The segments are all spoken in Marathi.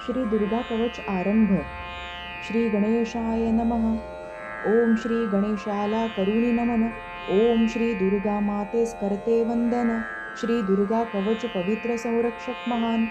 श्री दुर्गा कवच आरंभ. श्री गणेशाय नमः. ओम श्री गणेशाला करुणी नमन. ओम श्री दुर्गा मातेस करते वंदन. श्री दुर्गा कवच पवित्र संरक्षक महान.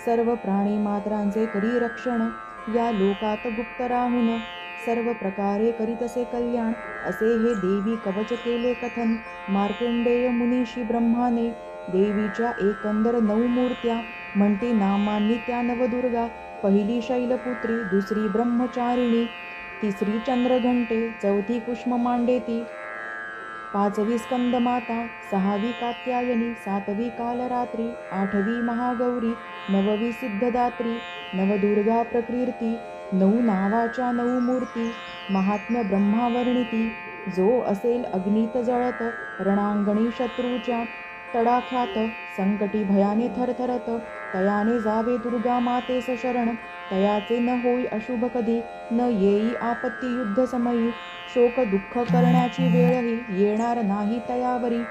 सर्व प्राणी मात्रांचे करी रक्षण. या लोकात गुप्त राहून सर्व प्रकारे करीतसे कल्याण. असे हे देवी कवच केले कथन. मार्कंडेय मुनीशी ब्रह्माने देवीच्या एकंदर 9 मूर्त्या म्हणती नामांनी त्या नवदुर्गा. पहिली शैलपुत्री, दुसरी ब्रह्मचारिणी, तिसरी चंद्रघंटे, चौथी कुष्म मांडेती, पाचवी स्कंदमाता, सहावी कात्यायनी, सातवी कालरात्री, आठवी महागौरी, नववी सिद्धदात्री. नवदुर्गा प्रकीर्ती, 9 नावाच्या 9 मूर्ती. महात्म्य ब्रह्मावर्णिती. जो असेल अग्नीत जळत, रणांगणी शत्रूच्या तडाख्यात, संकटी भयाने थरथरत, तयाने जावे दुर्गा मातेस शरण. तयाचे न होई अशुभ कधी, न येई आपत्ती युद्धसमयी. शोक दुःख करण्याची वेळही येणार नाही तयावरी.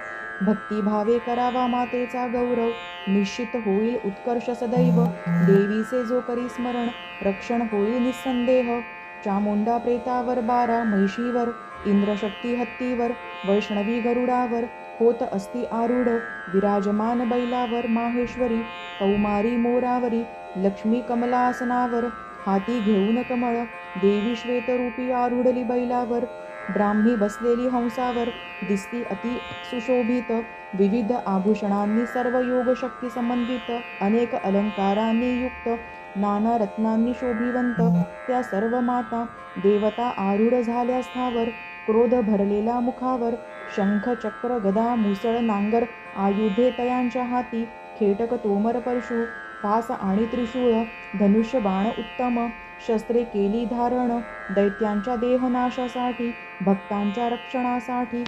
भक्तिभावे करावा मातेचा गौरव, निश्चित होईल उत्कर्ष सदैव. देवीचे जो करी स्मरण, रक्षण होईल निस्संदेह. चामुंडा प्रेतावर, 12 म्हैशीवर, इंद्रशक्ती हत्तीवर, वैष्णवी गरुडावर, होत असती आरूढ. विराजमान बैलावर माहेश्वरी, कौमारी मोरावरी, लक्ष्मी कमलासनावर, हाती घेऊन कमळ. देवी श्वेतरूपी आरूढली बैलावर, ब्राह्मी बसलेली हंसावर, दिसती अति सुशोभित. विविध आभूषणांनी सर्व योग शक्ती समन्वित, अनेक अलंकारांनी युक्त, नाना रत्नांनी शोभिवंत. त्या सर्व माता देवता आरूढ झाल्या स्थावर. क्रोध भरलेला मुखावर, शंख चक्र गदा मुसळ नांगर आयुधे तयांच्या हाती. खेटक तोमर परशु, पास आणि त्रिशूळ, धनुष्य बाण उत्तम शस्त्रे केली धारण. दैत्यांच्या देहनाशासाठी, भक्तांच्या रक्षणासाठी,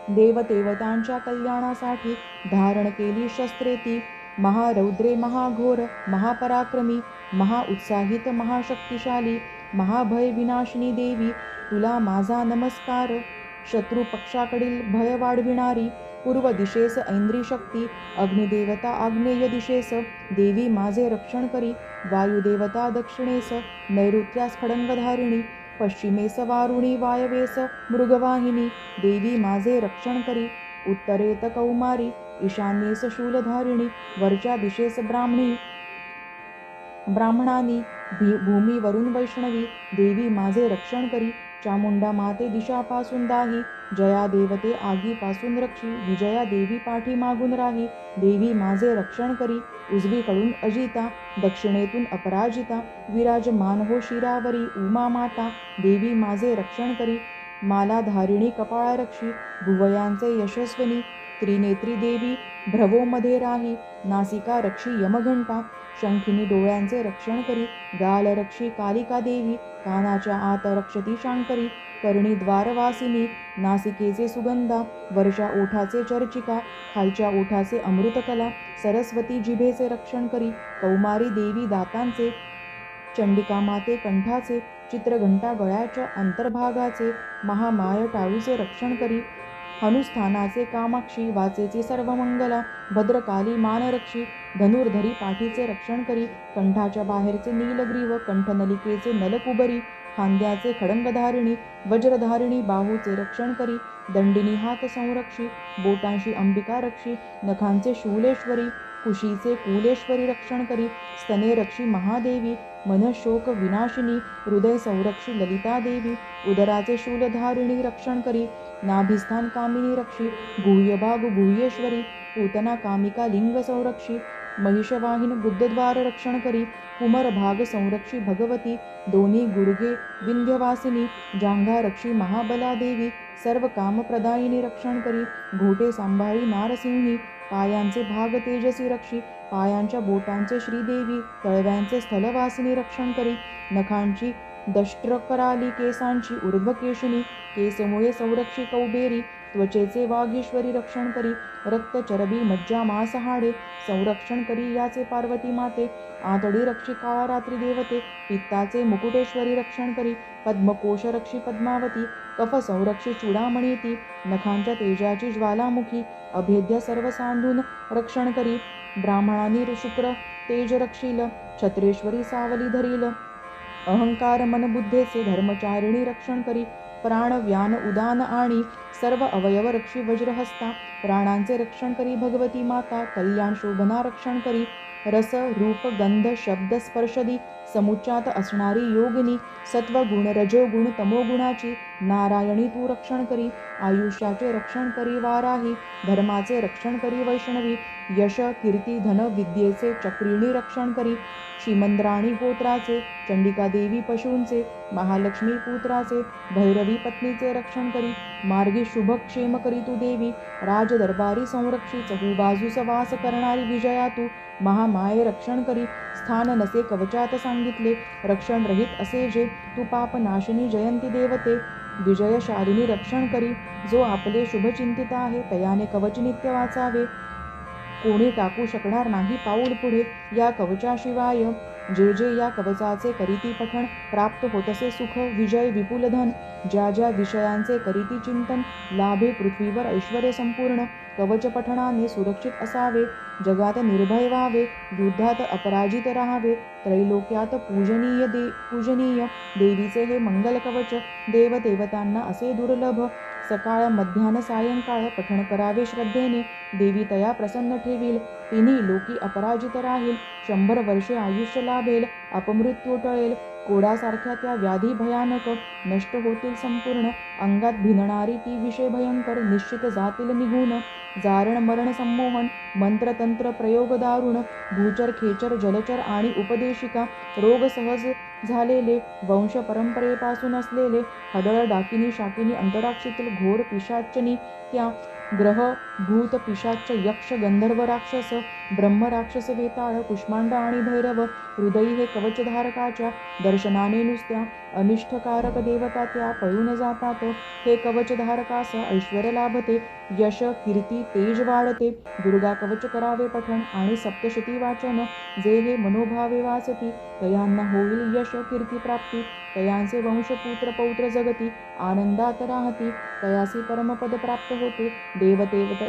देवदेवतांच्या कल्याणासाठी धारण केली शस्त्रे ती. महारौद्रे, महाघोर, महापराक्रमी, महाउत्साहित, महाशक्तिशाली, महाभय विनाशिनी देवी, तुला माझा नमस्कार. शत्रू पक्षाकडील भय वाढविणारी, पूर्व दिशेस ऐंद्री शक्ती, अग्निदेवता आग्नेय दिशेस, देवी माझे रक्षण करी. वायुदेवता दक्षिणेस, नैऋत्यास खडंगधारिणी, पश्चिमेस वारुणी, वायवेस मृगवाहिनी, देवी माझे रक्षण करी. उत्तरेत कौमारी, ईशान्येस शूलधारिणी, वरच्या दिशेस ब्राह्मणानी, भूमीवरून वैष्णवी, देवी माझे रक्षण करी. चामुंडा माते दिशापासून दाही, जया देवते आगीपासून रक्षी, विजया देवी पाठीमागून राही, देवी माझे रक्षण करी. उजवीकडून अजिता, दक्षिणेतून अपराजिता, विराजमान हो शिरावरी उमा माता, देवी माझे रक्षण करी. मालाधारिणी कपाळरक्षी, भुवयांचे यशस्विनी, त्रिनेत्री देवी भ्रवोमध्ये राही, नासिका रक्षी यमघंटा, शंखिनी डोळ्यांचे रक्षण करी. गाल रक्षी कालिका देवी, कानाच्या आत रक्षती शांकरी, कर्णी द्वारवासिनी, नासिकेचे सुगंधा, वरच्या ओठाचे चर्चिका, खालच्या ओठाचे अमृतकला, सरस्वती जिभेचे रक्षण करी. कौमारी देवी दातांचे, चंडिका माते कंठाचे, चित्रघंटा गळ्याच्या अंतर्भागाचे, महामाय टाळूचे रक्षण करी. हनुस्थानाचे कामाक्षी, वाचेची सर्वमंगला, भद्रकाली मानरक्षी, धनुर्धरी पाठीचे रक्षण करी. कंठाच्या बाहेरचे नीलग्रीव, कंठनलिकेचे नलकुबरी, खांद्याचे खडंगधारिणी, वज्रधारिणी, बाहूचे रक्षण करी. दंडिनी हात संरक्षी, बोटांशी अंबिका रक्षी, नखांचे शूलेश्वरी, कुशीचे कुलेश्वरी रक्षण करी. स्तने रक्षी महादेवी, मनशोक विनाशिनी, हृदय संरक्षी ललिता देवी, उदराचे शूलधारिणी रक्षण करी. नाभिस्थान कामिनी रक्षी, गुह्यभाग गुह्येश्वरी, पूतना कामिका लिंग संरक्षी, महिषवाहिन बुद्धद्वार रक्षण करी. कुमर भाग संरक्षी भगवती, दोन्ही गुडघे विंध्यवासिनी, जांघा रक्षी महाबला देवी, सर्व कामप्रदायिनी रक्षण करी. घोटे सांभाळी नारसिंही, पायांचे भाग तेजसी रक्षी, पायांच्या बोटांचे श्रीदेवी, तळव्यांचे स्थलवासिनी रक्षण करी. नखांची दष्ट्रकराली, केसांची ऊर्ध्वकेशिनी, केसमुळे संरक्षी कौबेरी, त्वचेचे वागीश्वरी रक्षण करी. रक्त चरबी मज्जा मांस हाडे संरक्षण करी याचे पार्वती माते. आतडी रक्षी काळरात्री देवते, पित्ताचे मुकुटेश्वरी रक्षण करी. पद्मकोश रक्षी पद्मावती, कफ संरक्षी चूडामणी ती. नखांच्या तेजाची ज्वालामुखी, अभेद्य सर्व सांधून रक्षण करी. ब्राह्मणांनी शुक्र तेज रक्षील, क्षत्रेश्वरी सावली धरील, अहंकार मनबुद्धेचे धर्मचारिणी रक्षण करी, प्राण व्यान उदान आणि सर्व अवयव रक्षी वज्रहस्ता, प्राणांचे रक्षण करी भगवती माता, कल्याण शोभना रक्षण करी, रस रूप गंध शब्द स्पर्शदी समुच्चात असणारी योगिनी, सत्वगुण रजोगुण तमोगुणाची नारायणी तू रक्षण करी, आयुष्याचे रक्षण करी वाराही, धर्माचे रक्षण करी वैष्णवी, यश कीर्ती धन विद्येचे चक्रिणी रक्षण करी, श्रीमंद्राणी गोत्राचे, चंडिका देवी पशूंचे, महालक्ष्मी पुत्राचे, भैरवी पत्नीचे रक्षण करी, मार्गी शुभ क्षेम करी तू देवी, राजदरबारी संरक्षी चहूबाजूस वास करणारी विजया तू, महामाये रक्षण करी, स्थान नसे कवचात सांगितले, रक्षण रहित असे जे, तू पापनाशिनी जयंती देवते, विजयशालिनी रक्षण करी, जो आपले शुभचिंतित आहे तयाने कवच नित्य वाचावे, कोणी टाकू शकणार नाही पाऊल पुढे या कवचाशिवाय, जे जे या कवचाचे करीती पठण प्राप्त होतसे सुख विजय विपुल धन, ज्या ज्या विषयांचे करीती चिंतन लाभे पृथ्वीवर ऐश्वर्य संपूर्ण, कवच पठणाने सुरक्षित असावे, जगात निर्भय व्हावे, युद्धात अपराजित राहावे, त्रैलोक्यात पूजनीय देवीचे हे मंगल कवच, देवदेवतांना असे दुर्लभ, सकाळ मध्यान सायंकाळ पठण करावे श्रद्धेने, देवी तया प्रसन्न ठेवील, तिन्ही लोकी अपराजित राहील, 100 वर्षे आयुष्य लाभेल, अपमृत्यू टळेल, कोडासारख्या त्या व्याधी भयानक नष्ट होतील संपूर्ण, अंगात भिनणारी ती विषय भयंकर निश्चित जातील निघून, जारण मरण संमोहन मंत्रतंत्र प्रयोग दारुण, भूचर खेचर जलचर आणि उपदेशिका, रोग सहज झालेले, वंश परंपरेपासून असलेले, हडळ डाकिनी शाकिनी अंतराक्षीतील घोर पिशाचनी त्या, ग्रह भूत पिशाच यक्ष गंधर्व राक्षस ब्रह्म राक्षस वेताळ कुष्मांड आणि भैरव, हृदयी हे कवचधारकाच्या दर्शनाने नुसत्या अनिष्टकारक देवता त्या पळून जातात, हे कवचधारकास ऐश्वर्य लाभते, यश कीर्ती तेज वाढते, दुर्गा कवच करावे पठण आणि सप्तशती वाचन, जे हे मनोभावे वाचती तयांना होईल यश कीर्ती प्राप्ती, तयांचे वंशपुत्र पौत्र जगती आनंदात राहती, तयासी परमपद प्राप्त होते,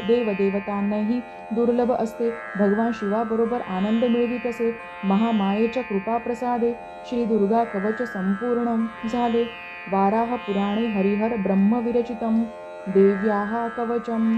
देवदेवतांनाही दुर्लभ असते, भगवान शिवाबरोबर आनंद मिळवीत असे, महामायेच्या कृपाप्रसादे श्री दुर्गा कवच संपूर्ण झाले, वाराह पुराणे हरिहर ब्रह्म विरचितम देव्याः कवचम।